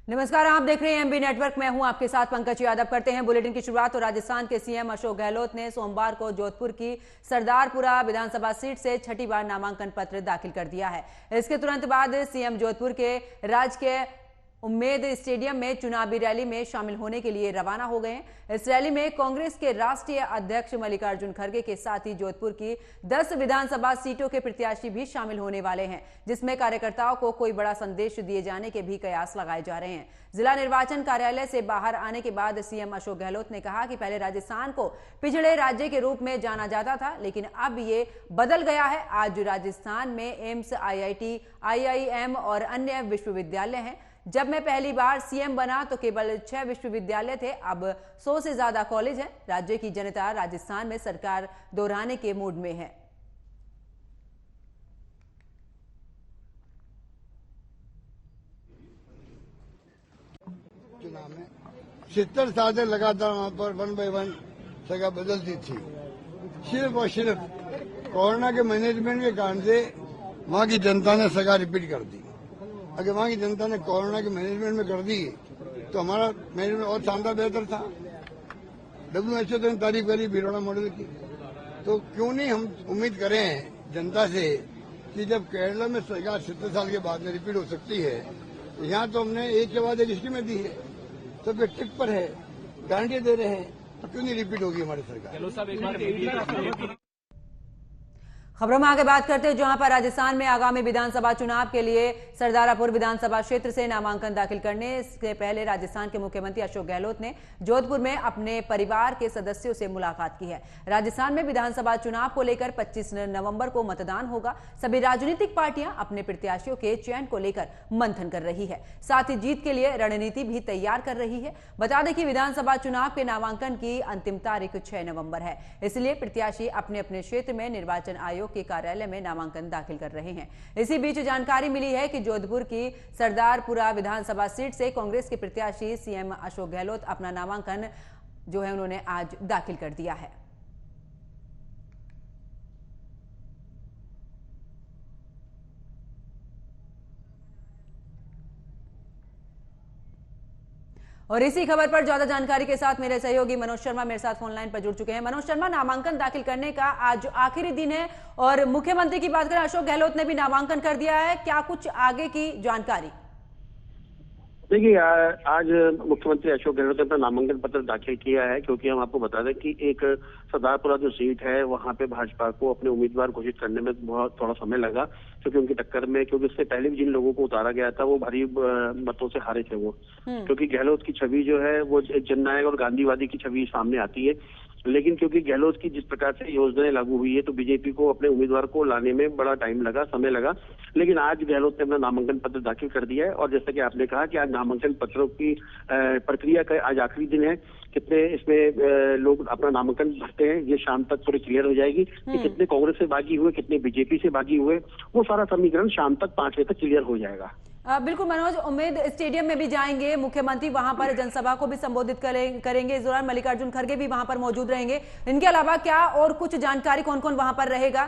नमस्कार, आप देख रहे हैं एमबी नेटवर्क। मैं हूं आपके साथ पंकज यादव। करते हैं बुलेटिन की शुरुआत। तो राजस्थान के सीएम अशोक गहलोत ने सोमवार को जोधपुर की सरदारपुरा विधानसभा सीट से छठी बार नामांकन पत्र दाखिल कर दिया है। इसके तुरंत बाद सीएम जोधपुर के राजकीय उम्मेद स्टेडियम में चुनावी रैली में शामिल होने के लिए रवाना हो गए हैं। इस रैली में कांग्रेस के राष्ट्रीय अध्यक्ष मल्लिकार्जुन खड़गे के साथ ही जोधपुर की 10 विधानसभा सीटों के प्रत्याशी भी शामिल होने वाले हैं, जिसमें कार्यकर्ताओं को कोई बड़ा संदेश दिए जाने के भी कयास लगाए जा रहे हैं। जिला निर्वाचन कार्यालय से बाहर आने के बाद सीएम अशोक गहलोत ने कहा कि पहले राजस्थान को पिछड़े राज्य के रूप में जाना जाता था, लेकिन अब ये बदल गया है। आज राजस्थान में एम्स, IIT, IIM और अन्य विश्वविद्यालय हैं। जब मैं पहली बार सीएम बना तो केवल 6 विश्वविद्यालय थे, अब 100 से ज्यादा कॉलेज हैं। राज्य की जनता राजस्थान में सरकार दोहराने के मूड में है। चुनाव में 70 साल से लगातार वहां पर 1 बाय 1 जगह बदलती थी। सिर्फ और सिर्फ कोरोना के मैनेजमेंट के कारण से वहां की जनता ने सगा रिपीट कर दी। अगर वहां की जनता ने कोरोना के मैनेजमेंट में कर दी तो हमारा मैनेजमेंट और शानदार बेहतर था। WHO ने तारीफ करी भिलवाड़ा मॉडल की, तो क्यों नहीं हम उम्मीद करें जनता से कि जब केरला में सरकार 70 साल के बाद में रिपीट हो सकती है, यहाँ तो हमने एक के बाद एक स्कीमें दी है, तो फिर टिक पर है, गारंटी दे रहे हैं, तो क्यों नहीं रिपीट होगी हमारी सरकार। खबरों में आगे बात करते हैं, जहां पर राजस्थान में आगामी विधानसभा चुनाव के लिए सरदारापुर विधानसभा क्षेत्र से नामांकन दाखिल करने से पहले राजस्थान के मुख्यमंत्री अशोक गहलोत ने जोधपुर में अपने परिवार के सदस्यों से मुलाकात की है। राजस्थान में विधानसभा चुनाव को लेकर 25 नवंबर को मतदान होगा। सभी राजनीतिक पार्टियां अपने प्रत्याशियों के चयन को लेकर मंथन कर रही है, साथ ही जीत के लिए रणनीति भी तैयार कर रही है। बता दें कि विधानसभा चुनाव के नामांकन की अंतिम तारीख 6 नवंबर है, इसलिए प्रत्याशी अपने अपने क्षेत्र में निर्वाचन आयोग के कार्यालय में नामांकन दाखिल कर रहे हैं। इसी बीच जानकारी मिली है कि जोधपुर की सरदारपुरा विधानसभा सीट से कांग्रेस के प्रत्याशी सीएम अशोक गहलोत अपना नामांकन जो है उन्होंने आज दाखिल कर दिया है। और इसी खबर पर ज्यादा जानकारी के साथ मेरे सहयोगी मनोज शर्मा मेरे साथ फोन लाइन पर जुड़ चुके हैं। मनोज शर्मा, नामांकन दाखिल करने का आज आखिरी दिन है और मुख्यमंत्री की बात करें, अशोक गहलोत ने भी नामांकन कर दिया है। क्या कुछ आगे की जानकारी? देखिए, आज मुख्यमंत्री अशोक गहलोत ने अपना नामांकन पत्र दाखिल किया है, क्योंकि हम आपको बता दें कि एक सरदारपुरा जो सीट है वहां पे भाजपा को अपने उम्मीदवार घोषित करने में बहुत थोड़ा समय लगा, क्योंकि उनकी टक्कर में, क्योंकि इससे पहले भी जिन लोगों को उतारा गया था वो भारी मतों से हारे थे वो, क्योंकि गहलोत की छवि जो है वो जननायक और गांधीवादी की छवि सामने आती है। लेकिन क्योंकि गहलोत की जिस प्रकार से योजनाएं लागू हुई है तो बीजेपी को अपने उम्मीदवार को लाने में बड़ा टाइम लगा, समय लगा। लेकिन आज गहलोत ने अपना नामांकन पत्र दाखिल कर दिया है और जैसा कि आपने कहा कि आज नामांकन पत्रों की प्रक्रिया का आज आखिरी दिन है। कितने इसमें लोग अपना नामांकन भरते हैं ये शाम तक थोड़ी क्लियर हो जाएगी कि कितने कांग्रेस से बागी हुए, कितने बीजेपी से बागी हुए, वो सारा समीकरण शाम तक 5 बजे तक क्लियर हो जाएगा। बिल्कुल मनोज, उम्मेद स्टेडियम में भी जाएंगे मुख्यमंत्री, वहां पर जनसभा को भी संबोधित करेंगे। इस दौरान मल्लिकार्जुन खड़गे भी वहां पर मौजूद रहेंगे। इनके अलावा क्या और कुछ जानकारी, कौन कौन वहां पर रहेगा?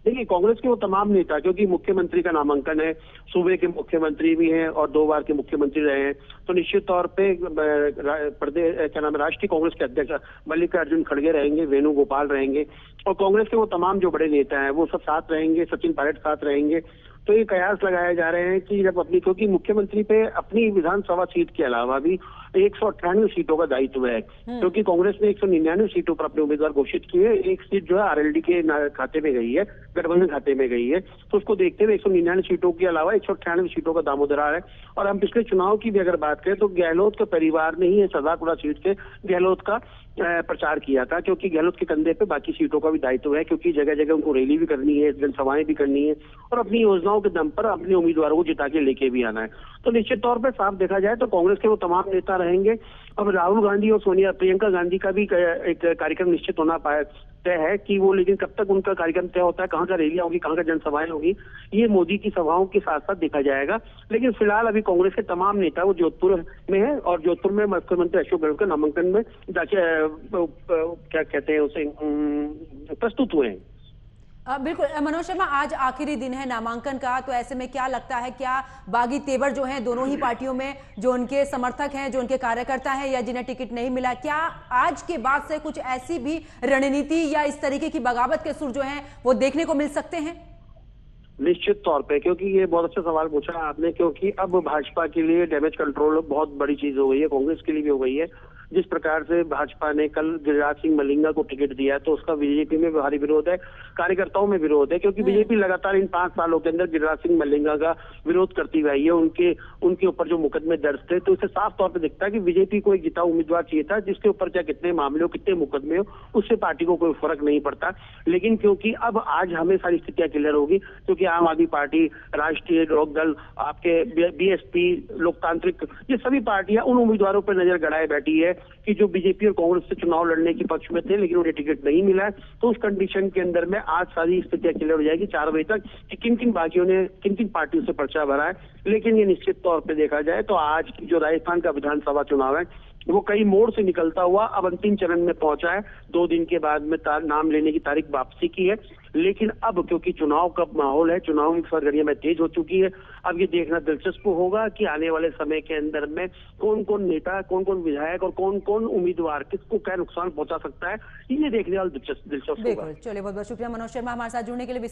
देखिए, कांग्रेस के वो तमाम नेता, क्योंकि मुख्यमंत्री का नामांकन है, सूबे के मुख्यमंत्री भी हैं और 2 बार के मुख्यमंत्री रहे हैं, तो निश्चित तौर पे प्रदेश राष्ट्रीय कांग्रेस के अध्यक्ष मल्लिकार्जुन खड़गे रहेंगे, वेणुगोपाल रहेंगे और कांग्रेस के वो तमाम जो बड़े नेता हैं वो सब साथ रहेंगे, सचिन पायलट साथ रहेंगे। तो ये कयास लगाए जा रहे हैं कि जब अपनी, क्योंकि मुख्यमंत्री पे अपनी विधानसभा सीट के अलावा भी 198 सीटों का दायित्व है, क्योंकि कांग्रेस ने 199 सीटों पर अपने उम्मीदवार घोषित किए। एक सीट जो है RLD के खाते में गई है, गठबंधन खाते में गई है, तो उसको देखते हुए 199 सीटों के अलावा 198 सीटों का दामोदर है। और हम पिछले चुनाव की भी अगर बात करें तो गहलोत के परिवार ने ही सरदारपुरा सीट से गहलोत का प्रचार किया था, क्योंकि गहलोत के कंधे पे बाकी सीटों का भी दायित्व है, क्योंकि जगह जगह उनको रैली भी करनी है, जनसभाएं भी करनी है और अपनी योजनाओं के दम पर अपने उम्मीदवारों को जिता के लेके भी आना है। तो निश्चित तौर पर साफ देखा जाए तो कांग्रेस के वो तमाम नेता रहेंगे। अब राहुल गांधी और प्रियंका गांधी का भी एक कार्यक्रम निश्चित होना तय है कि वो, लेकिन कब तक उनका कार्यक्रम तय होता है, कहाँ का रैलियां होगी, कहाँ का जनसभाएं होगी, ये मोदी की सभाओं के साथ साथ देखा जाएगा। लेकिन फिलहाल अभी कांग्रेस के तमाम नेता वो जोधपुर में है और जोधपुर में मुख्यमंत्री अशोक गहलोत का नामांकन में क्या कहते हैं उसे, प्रस्तुत हुए हैं। बिल्कुल मनोज शर्मा, आज आखिरी दिन है नामांकन का, तो ऐसे में क्या लगता है, क्या बागी तेवर जो हैं दोनों ही पार्टियों में, जो उनके समर्थक हैं, जो उनके कार्यकर्ता हैं या जिन्हें टिकट नहीं मिला, क्या आज के बाद से कुछ ऐसी भी रणनीति या इस तरीके की बगावत के सुर जो हैं वो देखने को मिल सकते हैं? निश्चित तौर पे, क्योंकि ये बहुत अच्छा सवाल पूछा आपने, क्योंकि अब भाजपा के लिए डैमेज कंट्रोल बहुत बड़ी चीज हो गई है, कांग्रेस के लिए भी हो गई है। जिस प्रकार से भाजपा ने कल गिरिराज सिंह मलिंगा को टिकट दिया तो उसका बीजेपी में भारी विरोध है, कार्यकर्ताओं में विरोध है, क्योंकि बीजेपी लगातार इन 5 सालों के अंदर गिरिराज सिंह मलिंगा का विरोध करती रही है। उनके ऊपर जो मुकदमे दर्ज थे, तो इससे साफ तौर पर दिखता है कि बीजेपी को एक जिता उम्मीदवार चाहिए था, जिसके ऊपर चाहे कितने मामले हो, कितने मुकदमे हो, उससे पार्टी को कोई फर्क नहीं पड़ता। लेकिन क्योंकि अब आज हमें सारी स्थितियां क्लियर होगी, क्योंकि आम आदमी पार्टी, राष्ट्रीय लोक दल, आपके बीएसपी, लोकतांत्रिक, ये सभी पार्टियां उन उम्मीदवारों पर नजर गड़ाए बैठी है कि जो बीजेपी और कांग्रेस से चुनाव लड़ने के पक्ष में थे, लेकिन उन्हें टिकट नहीं मिला है। तो उस कंडीशन के अंदर में आज सारी स्थितियां क्लियर हो जाएगी 4 बजे तक कि किन किन बागियों ने किन किन पार्टियों से पर्चा भरा है। लेकिन ये निश्चित तौर पर देखा जाए तो आज की जो राजस्थान का विधानसभा चुनाव है, वो कई मोड़ से निकलता हुआ अब अंतिम चरण में पहुंचा है। 2 दिन के बाद में नाम लेने की तारीख वापसी की है। लेकिन अब क्योंकि चुनाव का माहौल है, चुनाव की सरगर्मियां में तेज हो चुकी है, अब ये देखना दिलचस्प होगा कि आने वाले समय के अंदर में कौन कौन नेता, कौन कौन विधायक और कौन कौन उम्मीदवार किसको क्या नुकसान पहुंचा सकता है, ये देखने वाला दिलचस्प होगा। बिल्कुल, चलिए बहुत बहुत शुक्रिया मनोज शर्मा हमारे साथ जुड़ने के लिए।